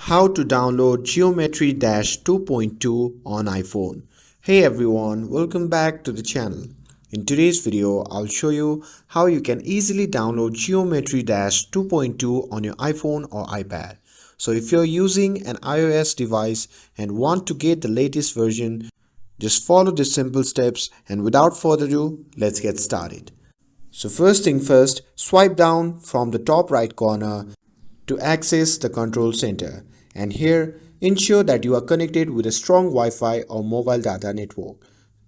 How to download Geometry Dash 2.2 on iPhone. Hey everyone, welcome back to the channel. In today's video, I'll show you how you can easily download Geometry Dash 2.2 on your iPhone or iPad. So if you're using an iOS device and want to get the latest version, just follow the simple steps, and without further ado, let's get started. So first thing first, swipe down from the top right corner to access the control center, and here ensure that you are connected with a strong Wi-Fi or mobile data network.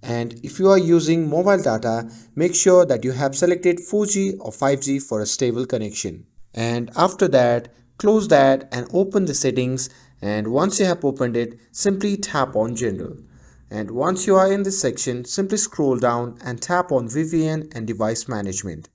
And if you are using mobile data, make sure that you have selected 4G or 5G for a stable connection. And after that, close that and open the settings, and once you have opened it, simply tap on General. And once you are in this section, simply scroll down and tap on VPN and device management.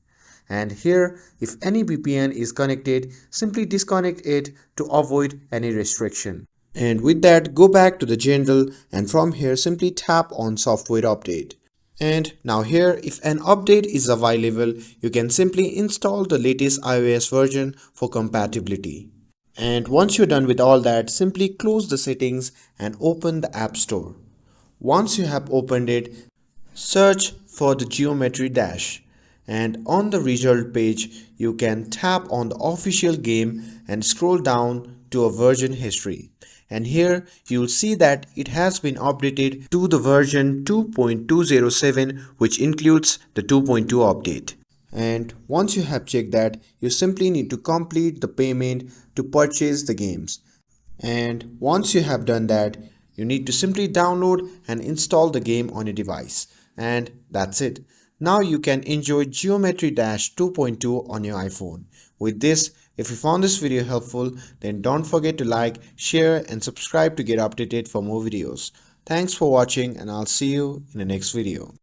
And here, if any VPN is connected, simply disconnect it to avoid any restriction. And with that, go back to the general, and from here simply tap on software update. And now here, if an update is available, you can simply install the latest iOS version for compatibility. And once you're done with all that, simply close the settings and open the App Store. Once you have opened it, search for the Geometry Dash, and on the result page you can tap on the official game and scroll down to a version history, and here you'll see that it has been updated to the version 2.207, which includes the 2.2 update. And once you have checked that, you simply need to complete the payment to purchase the games. And once you have done that, you need to simply download and install the game on your device. And that's it. Now you can enjoy Geometry Dash 2.2 on your iPhone. With this, if you found this video helpful, then don't forget to like, share and subscribe to get updated for more videos. Thanks for watching, and I'll see you in the next video.